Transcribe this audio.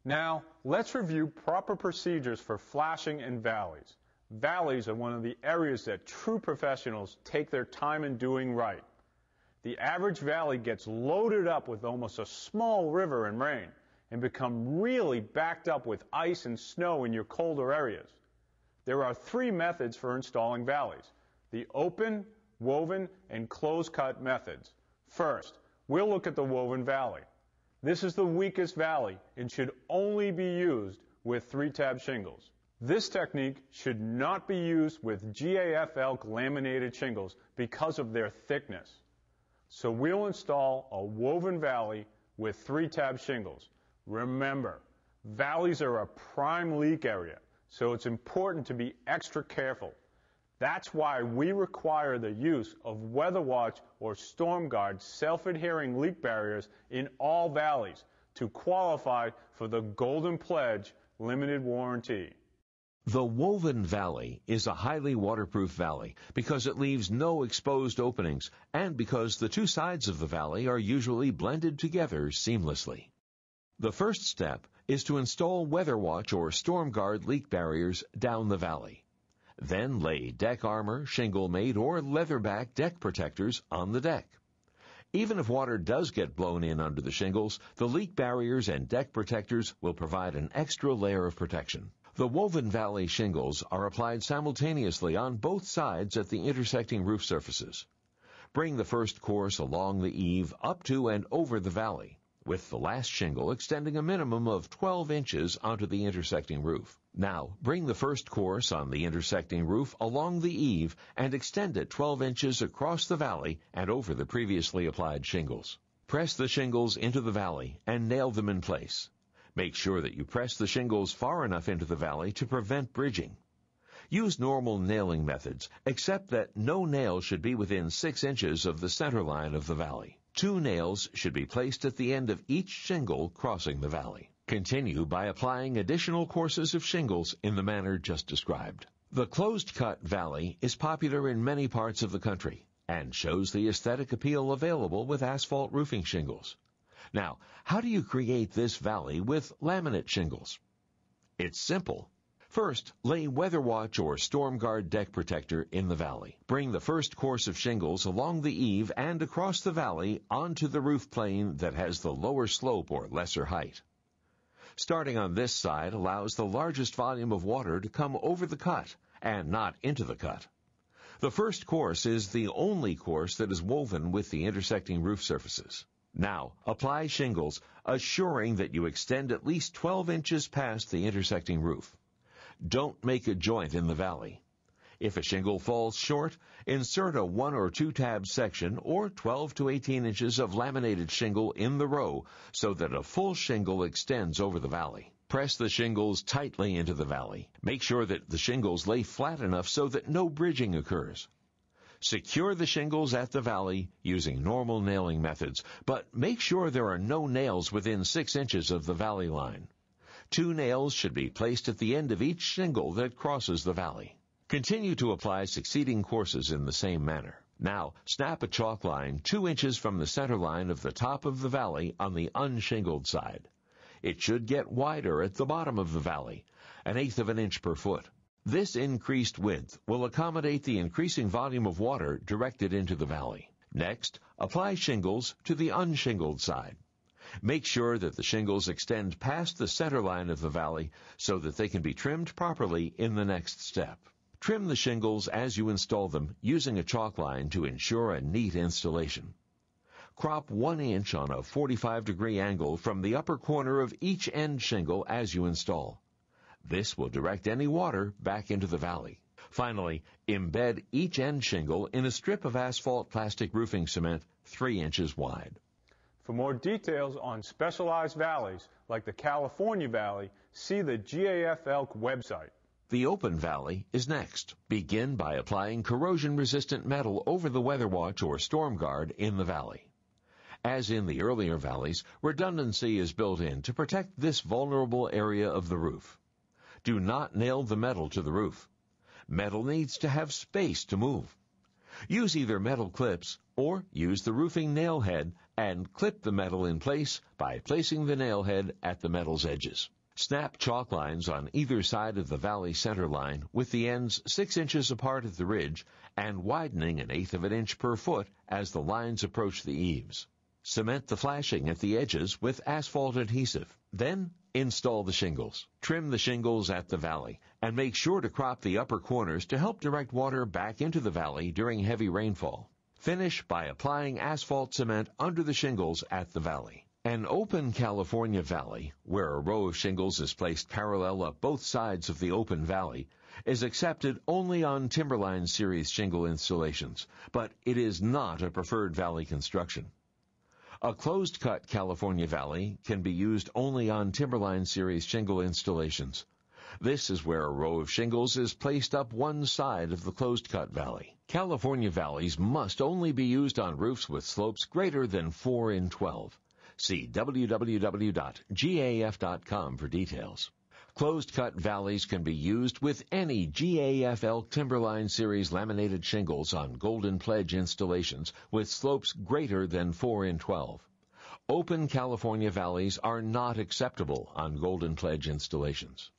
Now, let's review proper procedures for flashing in valleys. Valleys are one of the areas that true professionals take their time in doing right. The average valley gets loaded up with almost a small river and rain and become really backed up with ice and snow in your colder areas. There are three methods for installing valleys: the open, woven, and close-cut methods. First, we'll look at the woven valley. This is the weakest valley and should only be used with 3-tab shingles. This technique should not be used with GAF Elk laminated shingles because of their thickness. So we'll install a woven valley with 3-tab shingles. Remember, valleys are a prime leak area, so it's important to be extra careful. That's why we require the use of WeatherWatch or StormGuard self-adhering leak barriers in all valleys to qualify for the Golden Pledge limited warranty. The woven valley is a highly waterproof valley because it leaves no exposed openings and because the two sides of the valley are usually blended together seamlessly. The first step is to install WeatherWatch or StormGuard leak barriers down the valley. Then lay deck armor, shingle mate, or leatherback deck protectors on the deck. Even if water does get blown in under the shingles, the leak barriers and deck protectors will provide an extra layer of protection. The woven valley shingles are applied simultaneously on both sides at the intersecting roof surfaces. Bring the first course along the eave up to and over the valley, with the last shingle extending a minimum of 12 inches onto the intersecting roof. Now, bring the first course on the intersecting roof along the eave and extend it 12 inches across the valley and over the previously applied shingles. Press the shingles into the valley and nail them in place. Make sure that you press the shingles far enough into the valley to prevent bridging. Use normal nailing methods, except that no nail should be within 6 inches of the center line of the valley. 2 nails should be placed at the end of each shingle crossing the valley. Continue by applying additional courses of shingles in the manner just described. The closed-cut valley is popular in many parts of the country and shows the aesthetic appeal available with asphalt roofing shingles. Now, how do you create this valley with laminate shingles? It's simple. First, lay WeatherWatch or StormGuard deck protector in the valley. Bring the first course of shingles along the eave and across the valley onto the roof plane that has the lower slope or lesser height. Starting on this side allows the largest volume of water to come over the cut and not into the cut. The first course is the only course that is woven with the intersecting roof surfaces. Now, apply shingles, assuring that you extend at least 12 inches past the intersecting roof. Don't make a joint in the valley. If a shingle falls short, insert a 1 or 2 tab section or 12 to 18 inches of laminated shingle in the row so that a full shingle extends over the valley. Press the shingles tightly into the valley. Make sure that the shingles lay flat enough so that no bridging occurs. Secure the shingles at the valley using normal nailing methods, but make sure there are no nails within 6 inches of the valley line. 2 nails should be placed at the end of each shingle that crosses the valley. Continue to apply succeeding courses in the same manner. Now, snap a chalk line 2 inches from the center line of the top of the valley on the unshingled side. It should get wider at the bottom of the valley, 1/8 of an inch per foot. This increased width will accommodate the increasing volume of water directed into the valley. Next, apply shingles to the unshingled side. Make sure that the shingles extend past the center line of the valley so that they can be trimmed properly in the next step. Trim the shingles as you install them using a chalk line to ensure a neat installation. Crop 1 inch on a 45-degree angle from the upper corner of each end shingle as you install. This will direct any water back into the valley. Finally, embed each end shingle in a strip of asphalt plastic roofing cement 3 inches wide. For more details on specialized valleys like the California Valley, see the GAF Elk website. The open valley is next. Begin by applying corrosion-resistant metal over the WeatherWatch or StormGuard in the valley. As in the earlier valleys, redundancy is built in to protect this vulnerable area of the roof. Do not nail the metal to the roof. Metal needs to have space to move. Use either metal clips or use the roofing nail head and clip the metal in place by placing the nail head at the metal's edges. Snap chalk lines on either side of the valley center line with the ends 6 inches apart at the ridge and widening 1/8 of an inch per foot as the lines approach the eaves. Cement the flashing at the edges with asphalt adhesive. Then install the shingles. Trim the shingles at the valley and make sure to crop the upper corners to help direct water back into the valley during heavy rainfall. Finish by applying asphalt cement under the shingles at the valley. An open California valley, where a row of shingles is placed parallel up both sides of the open valley, is accepted only on Timberline Series shingle installations, but it is not a preferred valley construction. A closed-cut California valley can be used only on Timberline Series shingle installations. This is where a row of shingles is placed up one side of the closed-cut valley. California valleys must only be used on roofs with slopes greater than 4 in 12. See www.gaf.com for details. Closed-cut valleys can be used with any GAF Elk Timberline Series laminated shingles on Golden Pledge installations with slopes greater than 4 in 12. Open California valleys are not acceptable on Golden Pledge installations.